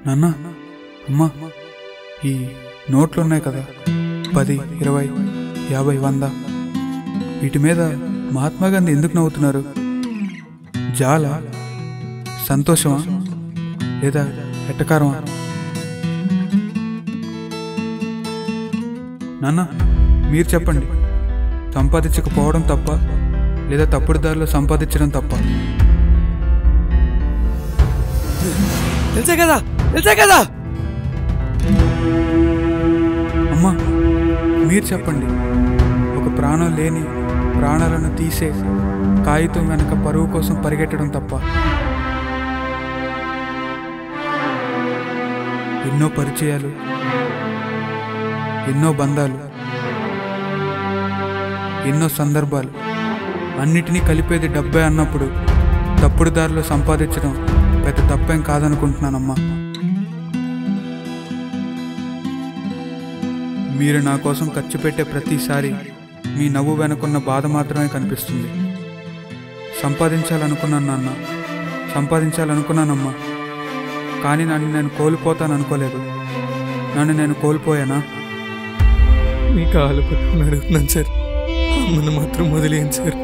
నాన్న, అమ్మా, ఈ నోట్లు ఉన్నాయి కదా, 10, 20, 50, 100, వీటి మీద మహాత్మా గాంధీ ఎందుకు నవ్వుతున్నారు? జాలా, సంతోషమా, లేదా ఎట్టకారమా? నాన్న, మీరు చెప్పండి. సంపాదించకపోవడం తప్ప, లేదా తప్పుడు దారిలో సంపాదించడం తప్ప? తెలుసే కదా. అమ్మా, మీరు చెప్పండి. ఒక ప్రాణం లేని ప్రాణాలను తీసే కాగితం వెనక పరువు కోసం పరిగెట్టడం తప్ప? ఎన్నో పరిచయాలు, ఎన్నో బంధాలు, ఎన్నో సందర్భాలు, అన్నిటినీ కలిపేది డబ్బే అన్నప్పుడు తప్పుడు దారిలో సంపాదించడం పెద్ద తప్పేం కాదనుకుంటున్నానమ్మా. మీరు నా కోసం ఖర్చు పెట్టే ప్రతిసారి మీ నవ్వు వెనుకున్న బాధ మాత్రమే కనిపిస్తుంది. సంపాదించాలనుకున్నాను నాన్న, సంపాదించాలనుకున్నానమ్మా, కానీ నన్ను నేను కోల్పోతాను అనుకోలేదు. నన్ను నేను కోల్పోయానా? మీ కాలు పట్టుకుని అడుగుతున్నాను సార్, అమ్మను మాత్రం వదిలేయండి సార్.